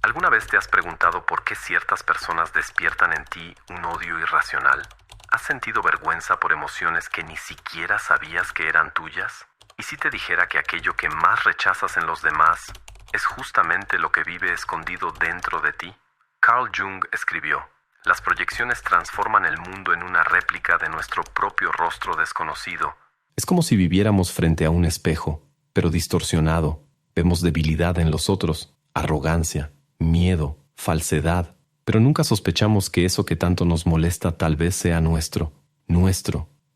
¿Alguna vez te has preguntado por qué ciertas personas despiertan en ti un odio irracional? ¿Has sentido vergüenza por emociones que ni siquiera sabías que eran tuyas? ¿Y si te dijera que aquello que más rechazas en los demás es justamente lo que vive escondido dentro de ti? Carl Jung escribió: las proyecciones transforman el mundo en una réplica de nuestro propio rostro desconocido. Es como si viviéramos frente a un espejo, pero distorsionado. Vemos debilidad en los otros, arrogancia, miedo, falsedad, pero nunca sospechamos que eso que tanto nos molesta tal vez sea nuestro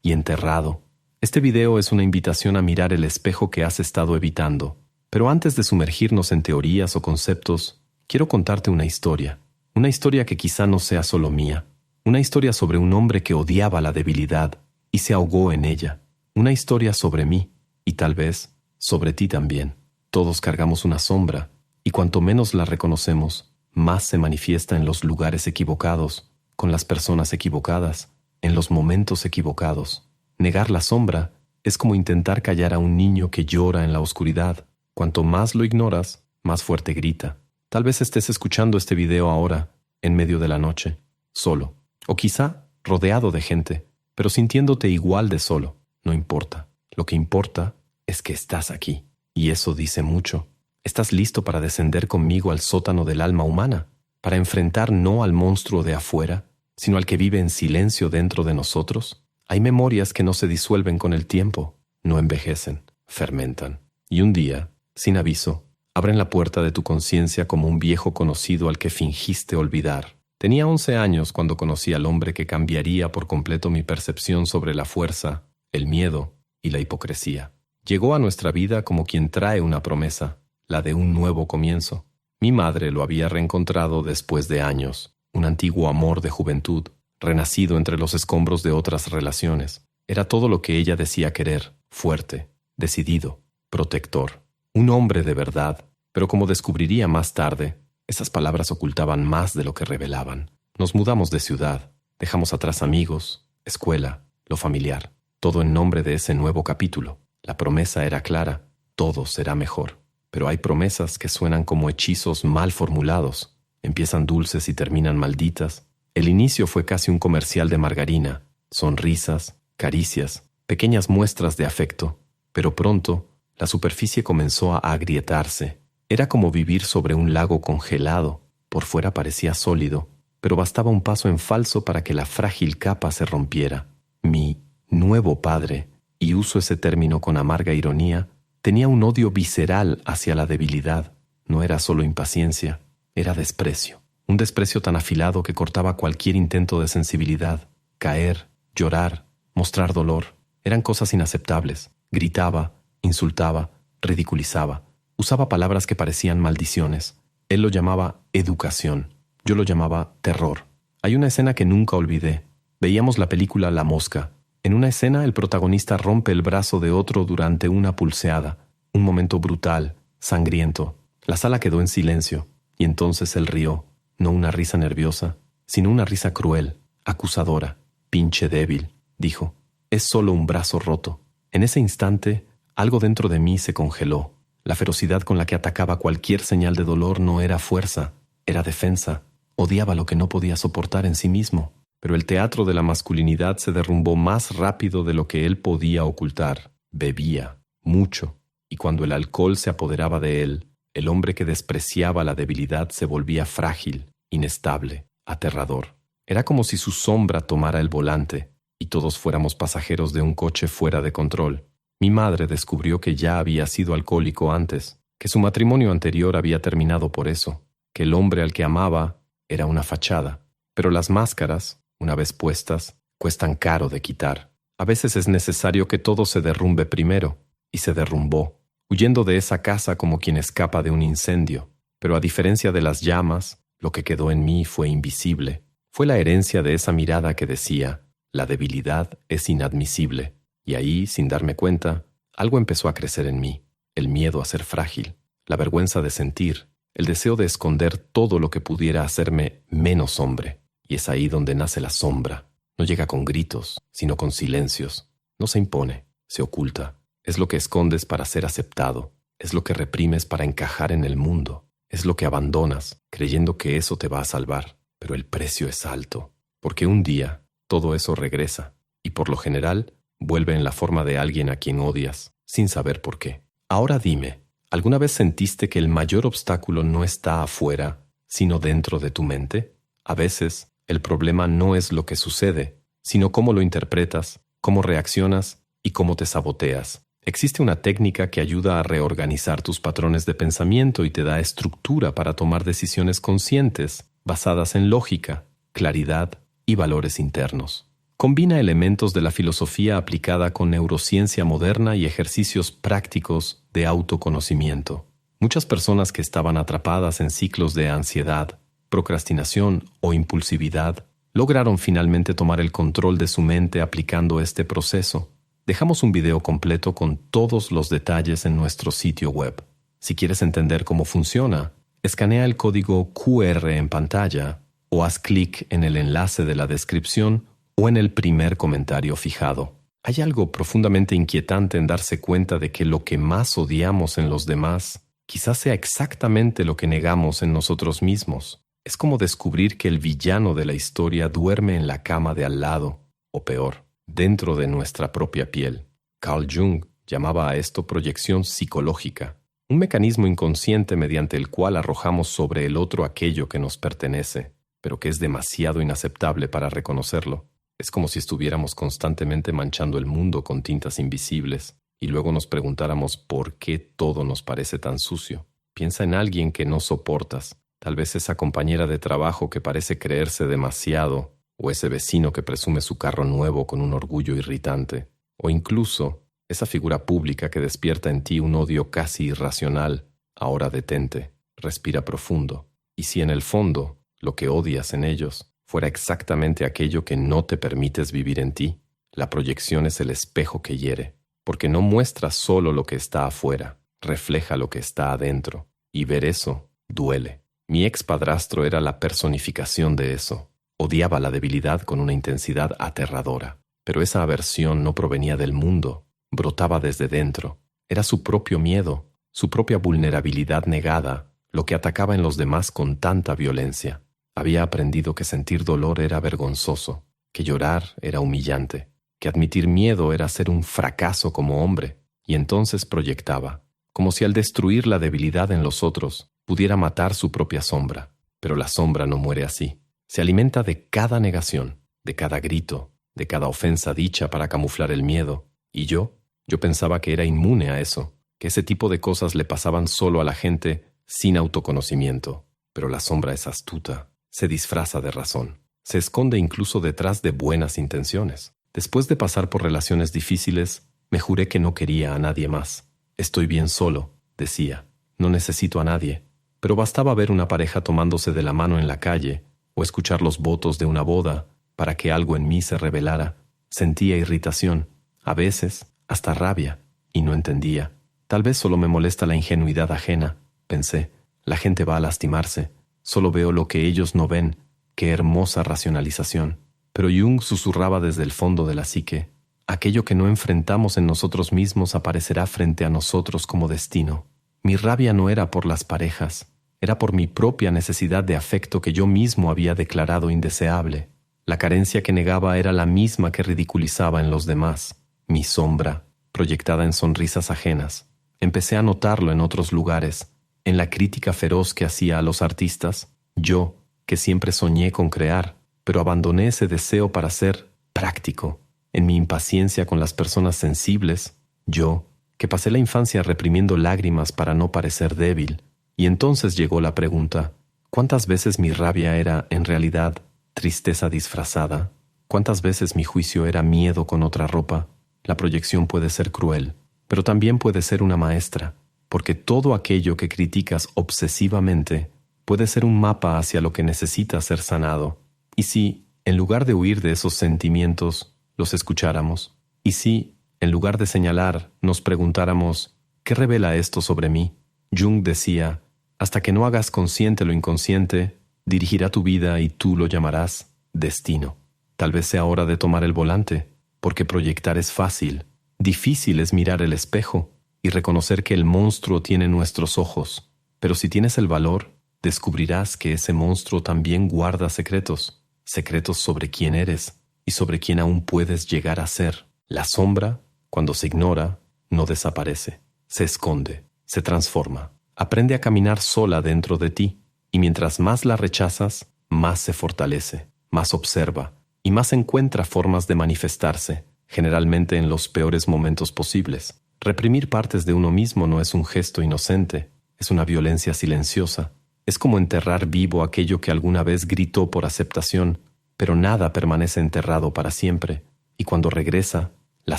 y enterrado. Este video es una invitación a mirar el espejo que has estado evitando. Pero antes de sumergirnos en teorías o conceptos, quiero contarte una historia. Una historia que quizá no sea solo mía. Una historia sobre un hombre que odiaba la debilidad y se ahogó en ella. Una historia sobre mí y tal vez sobre ti también. Todos cargamos una sombra y cuanto menos la reconocemos, más se manifiesta en los lugares equivocados, con las personas equivocadas, en los momentos equivocados. Negar la sombra es como intentar callar a un niño que llora en la oscuridad. Cuanto más lo ignoras, más fuerte grita. Tal vez estés escuchando este video ahora, en medio de la noche, solo. O quizá rodeado de gente, pero sintiéndote igual de solo. No importa. Lo que importa es que estás aquí. Y eso dice mucho. ¿Estás listo para descender conmigo al sótano del alma humana? Para enfrentar no al monstruo de afuera, sino al que vive en silencio dentro de nosotros. Hay memorias que no se disuelven con el tiempo, no envejecen, fermentan. Y un día, sin aviso, abren la puerta de tu conciencia como un viejo conocido al que fingiste olvidar. Tenía 11 años cuando conocí al hombre que cambiaría por completo mi percepción sobre la fuerza, el miedo y la hipocresía. Llegó a nuestra vida como quien trae una promesa, la de un nuevo comienzo. Mi madre lo había reencontrado después de años, un antiguo amor de juventud, renacido entre los escombros de otras relaciones. Era todo lo que ella decía querer, fuerte, decidido, protector. Un hombre de verdad, pero como descubriría más tarde, esas palabras ocultaban más de lo que revelaban. Nos mudamos de ciudad, dejamos atrás amigos, escuela, lo familiar, todo en nombre de ese nuevo capítulo. La promesa era clara, todo será mejor. Pero hay promesas que suenan como hechizos mal formulados. Empiezan dulces y terminan malditas. El inicio fue casi un comercial de margarina. Sonrisas, caricias, pequeñas muestras de afecto. Pero pronto, la superficie comenzó a agrietarse. Era como vivir sobre un lago congelado. Por fuera parecía sólido, pero bastaba un paso en falso para que la frágil capa se rompiera. Mi nuevo padre, y uso ese término con amarga ironía, tenía un odio visceral hacia la debilidad. No era solo impaciencia, era desprecio. Un desprecio tan afilado que cortaba cualquier intento de sensibilidad. Caer, llorar, mostrar dolor. Eran cosas inaceptables. Gritaba, insultaba, ridiculizaba. Usaba palabras que parecían maldiciones. Él lo llamaba educación. Yo lo llamaba terror. Hay una escena que nunca olvidé. Veíamos la película La Mosca. En una escena, el protagonista rompe el brazo de otro durante una pulseada. Un momento brutal, sangriento. La sala quedó en silencio, y entonces él rió. No una risa nerviosa, sino una risa cruel, acusadora. «Pinche débil», dijo. «Es solo un brazo roto». En ese instante, algo dentro de mí se congeló. La ferocidad con la que atacaba cualquier señal de dolor no era fuerza, era defensa. Odiaba lo que no podía soportar en sí mismo. Pero el teatro de la masculinidad se derrumbó más rápido de lo que él podía ocultar. Bebía, mucho, y cuando el alcohol se apoderaba de él, el hombre que despreciaba la debilidad se volvía frágil, inestable, aterrador. Era como si su sombra tomara el volante, y todos fuéramos pasajeros de un coche fuera de control. Mi madre descubrió que ya había sido alcohólico antes, que su matrimonio anterior había terminado por eso, que el hombre al que amaba era una fachada. Pero las máscaras, una vez puestas, cuestan caro de quitar. A veces es necesario que todo se derrumbe primero, y se derrumbó, huyendo de esa casa como quien escapa de un incendio. Pero a diferencia de las llamas, lo que quedó en mí fue invisible. Fue la herencia de esa mirada que decía, la debilidad es inadmisible. Y ahí, sin darme cuenta, algo empezó a crecer en mí. El miedo a ser frágil, la vergüenza de sentir, el deseo de esconder todo lo que pudiera hacerme menos hombre. Y es ahí donde nace la sombra. No llega con gritos, sino con silencios. No se impone, se oculta. Es lo que escondes para ser aceptado. Es lo que reprimes para encajar en el mundo. Es lo que abandonas, creyendo que eso te va a salvar. Pero el precio es alto, porque un día todo eso regresa, y por lo general vuelve en la forma de alguien a quien odias, sin saber por qué. Ahora dime, ¿alguna vez sentiste que el mayor obstáculo no está afuera, sino dentro de tu mente? A veces, el problema no es lo que sucede, sino cómo lo interpretas, cómo reaccionas y cómo te saboteas. Existe una técnica que ayuda a reorganizar tus patrones de pensamiento y te da estructura para tomar decisiones conscientes, basadas en lógica, claridad y valores internos. Combina elementos de la filosofía aplicada con neurociencia moderna y ejercicios prácticos de autoconocimiento. Muchas personas que estaban atrapadas en ciclos de ansiedad, procrastinación o impulsividad lograron finalmente tomar el control de su mente aplicando este proceso. Dejamos un video completo con todos los detalles en nuestro sitio web. Si quieres entender cómo funciona, escanea el código QR en pantalla o haz clic en el enlace de la descripción o en el primer comentario fijado. Hay algo profundamente inquietante en darse cuenta de que lo que más odiamos en los demás quizás sea exactamente lo que negamos en nosotros mismos. Es como descubrir que el villano de la historia duerme en la cama de al lado, o peor, dentro de nuestra propia piel. Carl Jung llamaba a esto proyección psicológica, un mecanismo inconsciente mediante el cual arrojamos sobre el otro aquello que nos pertenece, pero que es demasiado inaceptable para reconocerlo. Es como si estuviéramos constantemente manchando el mundo con tintas invisibles y luego nos preguntáramos por qué todo nos parece tan sucio. Piensa en alguien que no soportas, tal vez esa compañera de trabajo que parece creerse demasiado, o ese vecino que presume su carro nuevo con un orgullo irritante, o incluso esa figura pública que despierta en ti un odio casi irracional. Ahora detente, respira profundo, y si en el fondo lo que odias en ellos fuera exactamente aquello que no te permites vivir en ti, la proyección es el espejo que hiere, porque no muestra solo lo que está afuera, refleja lo que está adentro, y ver eso duele. Mi ex padrastro era la personificación de eso. Odiaba la debilidad con una intensidad aterradora, pero esa aversión no provenía del mundo, brotaba desde dentro. Era su propio miedo, su propia vulnerabilidad negada, lo que atacaba en los demás con tanta violencia. Había aprendido que sentir dolor era vergonzoso, que llorar era humillante, que admitir miedo era ser un fracaso como hombre, y entonces proyectaba, como si al destruir la debilidad en los otros, pudiera matar su propia sombra. Pero la sombra no muere así. Se alimenta de cada negación, de cada grito, de cada ofensa dicha para camuflar el miedo. Y yo pensaba que era inmune a eso, que ese tipo de cosas le pasaban solo a la gente sin autoconocimiento. Pero la sombra es astuta, se disfraza de razón, se esconde incluso detrás de buenas intenciones. Después de pasar por relaciones difíciles, me juré que no quería a nadie más. Estoy bien solo, decía, no necesito a nadie. Pero bastaba ver una pareja tomándose de la mano en la calle o escuchar los votos de una boda para que algo en mí se revelara. Sentía irritación, a veces hasta rabia, y no entendía. Tal vez solo me molesta la ingenuidad ajena, pensé. La gente va a lastimarse. Solo veo lo que ellos no ven. Qué hermosa racionalización. Pero Jung susurraba desde el fondo de la psique. Aquello que no enfrentamos en nosotros mismos aparecerá frente a nosotros como destino. Mi rabia no era por las parejas, era por mi propia necesidad de afecto que yo mismo había declarado indeseable. La carencia que negaba era la misma que ridiculizaba en los demás. Mi sombra, proyectada en sonrisas ajenas. Empecé a notarlo en otros lugares, en la crítica feroz que hacía a los artistas. Yo, que siempre soñé con crear, pero abandoné ese deseo para ser práctico. En mi impaciencia con las personas sensibles, yo, que pasé la infancia reprimiendo lágrimas para no parecer débil. Y entonces llegó la pregunta, ¿cuántas veces mi rabia era, en realidad, tristeza disfrazada? ¿Cuántas veces mi juicio era miedo con otra ropa? La proyección puede ser cruel, pero también puede ser una maestra, porque todo aquello que criticas obsesivamente puede ser un mapa hacia lo que necesita ser sanado. Y si, en lugar de huir de esos sentimientos, los escucháramos, y si, en lugar de señalar, nos preguntáramos, ¿qué revela esto sobre mí? Jung decía, hasta que no hagas consciente lo inconsciente, dirigirá tu vida y tú lo llamarás destino. Tal vez sea hora de tomar el volante, porque proyectar es fácil. Difícil es mirar el espejo y reconocer que el monstruo tiene nuestros ojos. Pero si tienes el valor, descubrirás que ese monstruo también guarda secretos, secretos sobre quién eres y sobre quién aún puedes llegar a ser. La sombra, cuando se ignora, no desaparece, se esconde, se transforma. Aprende a caminar sola dentro de ti, y mientras más la rechazas, más se fortalece, más observa y más encuentra formas de manifestarse, generalmente en los peores momentos posibles. Reprimir partes de uno mismo no es un gesto inocente, es una violencia silenciosa. Es como enterrar vivo aquello que alguna vez gritó por aceptación, pero nada permanece enterrado para siempre, y cuando regresa, la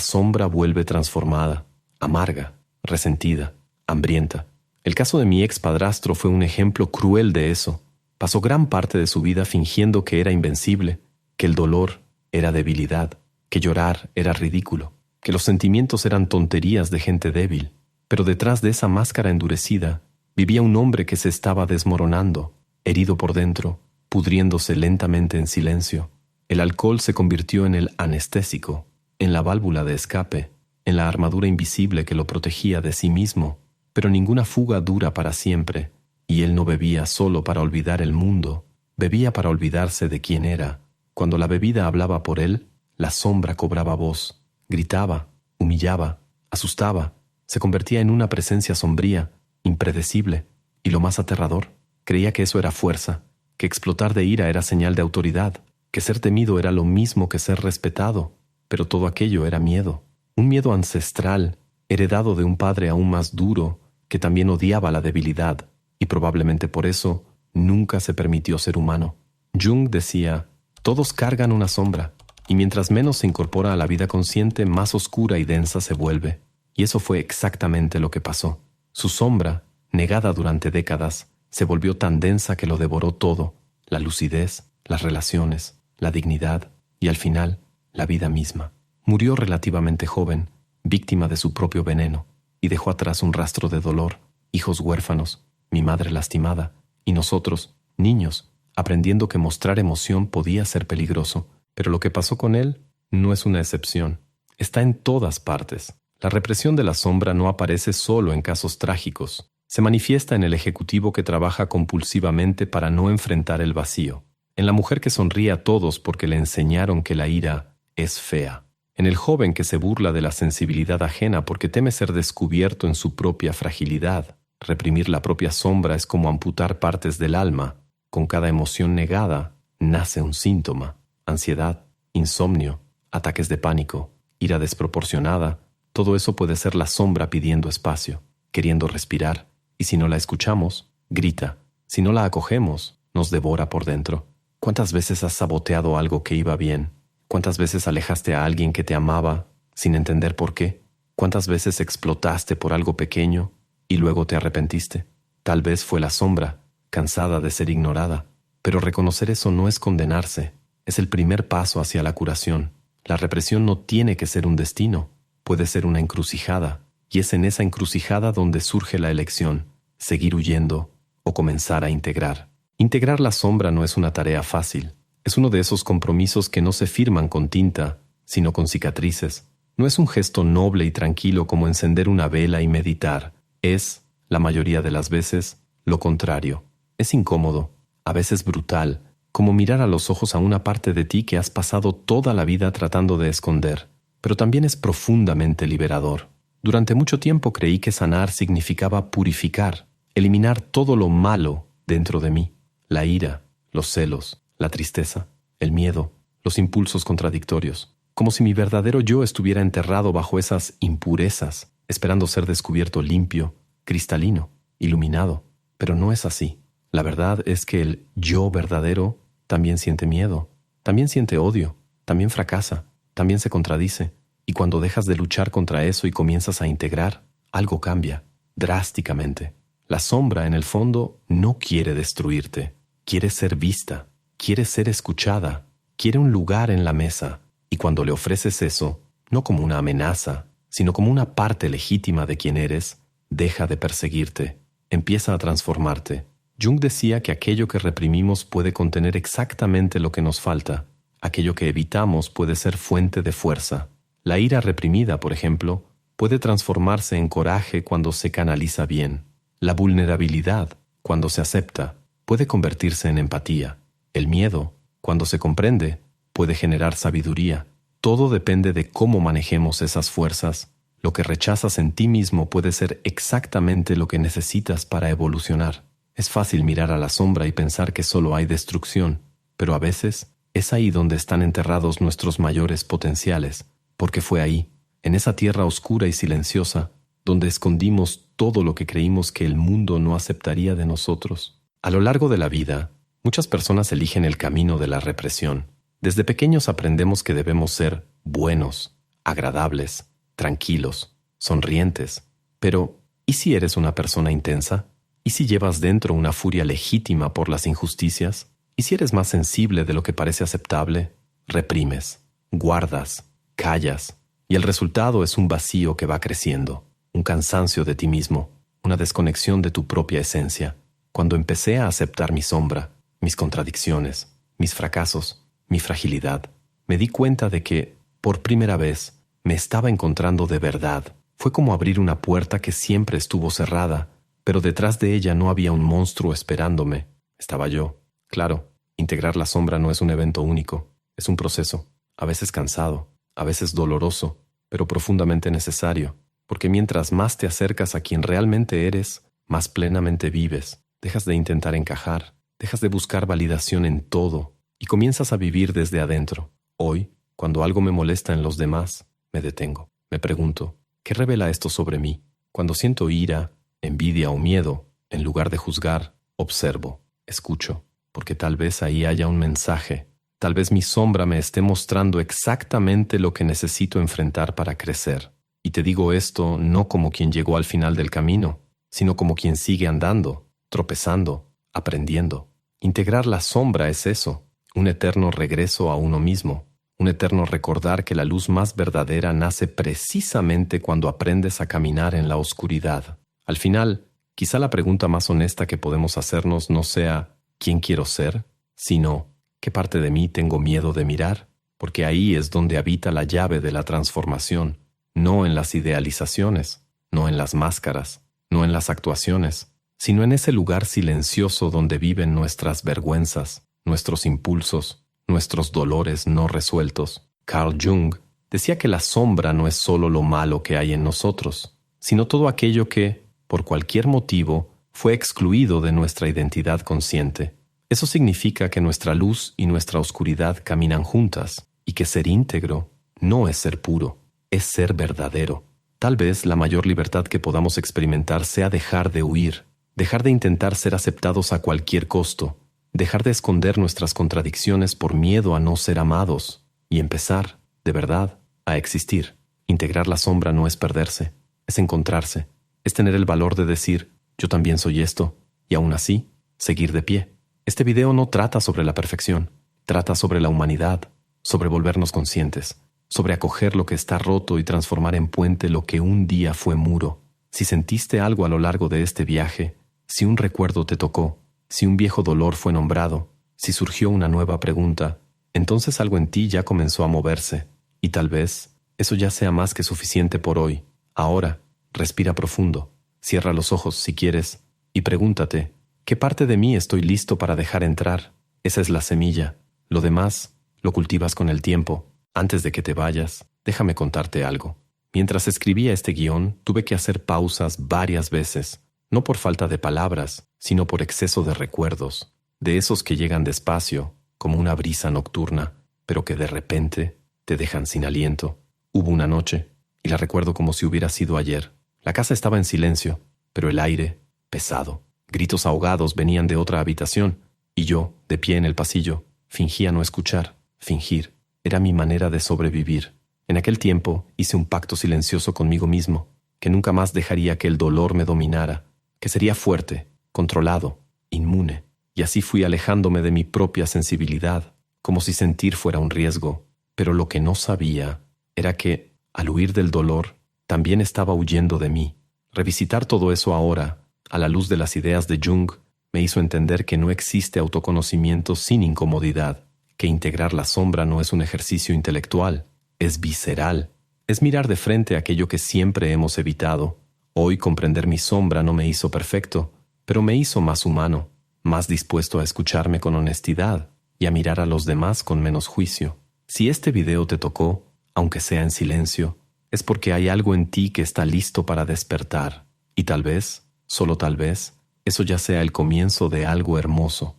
sombra vuelve transformada, amarga, resentida, hambrienta. El caso de mi ex padrastro fue un ejemplo cruel de eso. Pasó gran parte de su vida fingiendo que era invencible, que el dolor era debilidad, que llorar era ridículo, que los sentimientos eran tonterías de gente débil. Pero detrás de esa máscara endurecida vivía un hombre que se estaba desmoronando, herido por dentro, pudriéndose lentamente en silencio. El alcohol se convirtió en el anestésico, en la válvula de escape, en la armadura invisible que lo protegía de sí mismo. Pero ninguna fuga dura para siempre, y él no bebía solo para olvidar el mundo, bebía para olvidarse de quién era. Cuando la bebida hablaba por él, la sombra cobraba voz, gritaba, humillaba, asustaba, se convertía en una presencia sombría, impredecible, y lo más aterrador, creía que eso era fuerza, que explotar de ira era señal de autoridad, que ser temido era lo mismo que ser respetado, pero todo aquello era miedo, un miedo ancestral, heredado de un padre aún más duro, que también odiaba la debilidad, y probablemente por eso nunca se permitió ser humano. Jung decía, todos cargan una sombra, y mientras menos se incorpora a la vida consciente, más oscura y densa se vuelve. Y eso fue exactamente lo que pasó. Su sombra, negada durante décadas, se volvió tan densa que lo devoró todo, la lucidez, las relaciones, la dignidad y al final, la vida misma. Murió relativamente joven, víctima de su propio veneno, y dejó atrás un rastro de dolor, hijos huérfanos, mi madre lastimada, y nosotros, niños, aprendiendo que mostrar emoción podía ser peligroso. Pero lo que pasó con él no es una excepción. Está en todas partes. La represión de la sombra no aparece solo en casos trágicos. Se manifiesta en el ejecutivo que trabaja compulsivamente para no enfrentar el vacío, en la mujer que sonríe a todos porque le enseñaron que la ira es fea, en el joven que se burla de la sensibilidad ajena porque teme ser descubierto en su propia fragilidad. Reprimir la propia sombra es como amputar partes del alma. Con cada emoción negada nace un síntoma: ansiedad, insomnio, ataques de pánico, ira desproporcionada. Todo eso puede ser la sombra pidiendo espacio, queriendo respirar, y si no la escuchamos, grita. Si no la acogemos, nos devora por dentro. ¿Cuántas veces has saboteado algo que iba bien? ¿Cuántas veces alejaste a alguien que te amaba sin entender por qué? ¿Cuántas veces explotaste por algo pequeño y luego te arrepentiste? Tal vez fue la sombra, cansada de ser ignorada. Pero reconocer eso no es condenarse, es el primer paso hacia la curación. La represión no tiene que ser un destino, puede ser una encrucijada, y es en esa encrucijada donde surge la elección: seguir huyendo o comenzar a integrar. Integrar la sombra no es una tarea fácil. Es uno de esos compromisos que no se firman con tinta, sino con cicatrices. No es un gesto noble y tranquilo como encender una vela y meditar. Es, la mayoría de las veces, lo contrario. Es incómodo, a veces brutal, como mirar a los ojos a una parte de ti que has pasado toda la vida tratando de esconder. Pero también es profundamente liberador. Durante mucho tiempo creí que sanar significaba purificar, eliminar todo lo malo dentro de mí. La ira, los celos, la tristeza, el miedo, los impulsos contradictorios. Como si mi verdadero yo estuviera enterrado bajo esas impurezas, esperando ser descubierto limpio, cristalino, iluminado. Pero no es así. La verdad es que el yo verdadero también siente miedo, también siente odio, también fracasa, también se contradice. Y cuando dejas de luchar contra eso y comienzas a integrar, algo cambia, drásticamente. La sombra, en el fondo, no quiere destruirte. Quiere ser vista, quiere ser escuchada, quiere un lugar en la mesa. Y cuando le ofreces eso, no como una amenaza, sino como una parte legítima de quien eres, deja de perseguirte, empieza a transformarte. Jung decía que aquello que reprimimos puede contener exactamente lo que nos falta. Aquello que evitamos puede ser fuente de fuerza. La ira reprimida, por ejemplo, puede transformarse en coraje cuando se canaliza bien. La vulnerabilidad, cuando se acepta, puede convertirse en empatía. El miedo, cuando se comprende, puede generar sabiduría. Todo depende de cómo manejemos esas fuerzas. Lo que rechazas en ti mismo puede ser exactamente lo que necesitas para evolucionar. Es fácil mirar a la sombra y pensar que solo hay destrucción, pero a veces es ahí donde están enterrados nuestros mayores potenciales, porque fue ahí, en esa tierra oscura y silenciosa, donde escondimos todo lo que creímos que el mundo no aceptaría de nosotros. A lo largo de la vida, muchas personas eligen el camino de la represión. Desde pequeños aprendemos que debemos ser buenos, agradables, tranquilos, sonrientes. Pero, ¿y si eres una persona intensa? ¿Y si llevas dentro una furia legítima por las injusticias? ¿Y si eres más sensible de lo que parece aceptable? Reprimes, guardas, callas, y el resultado es un vacío que va creciendo, un cansancio de ti mismo, una desconexión de tu propia esencia. Cuando empecé a aceptar mi sombra, mis contradicciones, mis fracasos, mi fragilidad, me di cuenta de que, por primera vez, me estaba encontrando de verdad. Fue como abrir una puerta que siempre estuvo cerrada, pero detrás de ella no había un monstruo esperándome. Estaba yo. Claro, integrar la sombra no es un evento único, es un proceso, a veces cansado, a veces doloroso, pero profundamente necesario, porque mientras más te acercas a quien realmente eres, más plenamente vives, dejas de intentar encajar, dejas de buscar validación en todo y comienzas a vivir desde adentro. Hoy, cuando algo me molesta en los demás, me detengo, me pregunto, ¿qué revela esto sobre mí? Cuando siento ira, envidia o miedo, en lugar de juzgar, observo, escucho, porque tal vez ahí haya un mensaje. Tal vez mi sombra me esté mostrando exactamente lo que necesito enfrentar para crecer. Y te digo esto no como quien llegó al final del camino, sino como quien sigue andando, tropezando, aprendiendo. Integrar la sombra es eso, un eterno regreso a uno mismo, un eterno recordar que la luz más verdadera nace precisamente cuando aprendes a caminar en la oscuridad. Al final, quizá la pregunta más honesta que podemos hacernos no sea ¿quién quiero ser?, sino ¿qué parte de mí tengo miedo de mirar? Porque ahí es donde habita la llave de la transformación, no en las idealizaciones, no en las máscaras, no en las actuaciones, sino en ese lugar silencioso donde viven nuestras vergüenzas, nuestros impulsos, nuestros dolores no resueltos. Carl Jung decía que la sombra no es solo lo malo que hay en nosotros, sino todo aquello que, por cualquier motivo, fue excluido de nuestra identidad consciente. Eso significa que nuestra luz y nuestra oscuridad caminan juntas, y que ser íntegro no es ser puro, es ser verdadero. Tal vez la mayor libertad que podamos experimentar sea dejar de huir, dejar de intentar ser aceptados a cualquier costo, dejar de esconder nuestras contradicciones por miedo a no ser amados, y empezar, de verdad, a existir. Integrar la sombra no es perderse, es encontrarse, es tener el valor de decir, yo también soy esto, y aún así, seguir de pie. Este video no trata sobre la perfección, trata sobre la humanidad, sobre volvernos conscientes, sobre acoger lo que está roto y transformar en puente lo que un día fue muro. Si sentiste algo a lo largo de este viaje, si un recuerdo te tocó, si un viejo dolor fue nombrado, si surgió una nueva pregunta, entonces algo en ti ya comenzó a moverse, y tal vez eso ya sea más que suficiente por hoy. Ahora, respira profundo, cierra los ojos si quieres, y pregúntate, ¿qué parte de mí estoy listo para dejar entrar? Esa es la semilla. Lo demás lo cultivas con el tiempo. Antes de que te vayas, déjame contarte algo. Mientras escribía este guión, tuve que hacer pausas varias veces, no por falta de palabras, sino por exceso de recuerdos, de esos que llegan despacio, como una brisa nocturna, pero que de repente te dejan sin aliento. Hubo una noche, y la recuerdo como si hubiera sido ayer. La casa estaba en silencio, pero el aire, pesado. Gritos ahogados venían de otra habitación, y yo, de pie en el pasillo, fingía no escuchar. Fingir era mi manera de sobrevivir. En aquel tiempo hice un pacto silencioso conmigo mismo, que nunca más dejaría que el dolor me dominara, que sería fuerte, controlado, inmune. Y así fui alejándome de mi propia sensibilidad, como si sentir fuera un riesgo. Pero lo que no sabía era que, al huir del dolor, también estaba huyendo de mí. Revisitar todo eso ahora, a la luz de las ideas de Jung, me hizo entender que no existe autoconocimiento sin incomodidad, que integrar la sombra no es un ejercicio intelectual, es visceral, es mirar de frente aquello que siempre hemos evitado, Hoy comprender mi sombra no me hizo perfecto, pero me hizo más humano, más dispuesto a escucharme con honestidad y a mirar a los demás con menos juicio. Si este video te tocó, aunque sea en silencio, es porque hay algo en ti que está listo para despertar. Y tal vez, solo tal vez, eso ya sea el comienzo de algo hermoso.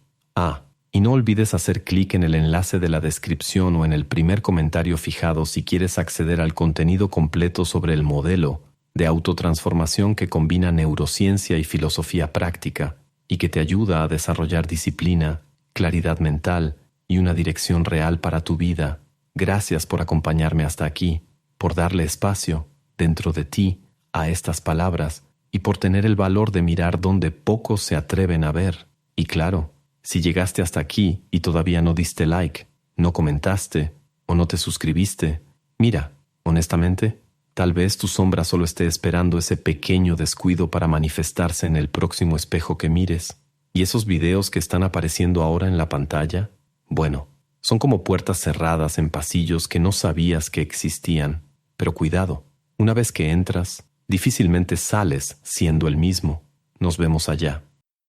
Y no olvides hacer clic en el enlace de la descripción o en el primer comentario fijado si quieres acceder al contenido completo sobre el modelo de autotransformación que combina neurociencia y filosofía práctica y que te ayuda a desarrollar disciplina, claridad mental y una dirección real para tu vida. Gracias por acompañarme hasta aquí, por darle espacio, dentro de ti, a estas palabras y por tener el valor de mirar donde pocos se atreven a ver. Y claro, si llegaste hasta aquí y todavía no diste like, no comentaste o no te suscribiste, mira, honestamente, tal vez tu sombra solo esté esperando ese pequeño descuido para manifestarse en el próximo espejo que mires. Y esos videos que están apareciendo ahora en la pantalla, bueno, son como puertas cerradas en pasillos que no sabías que existían. Pero cuidado, una vez que entras, difícilmente sales siendo el mismo. Nos vemos allá.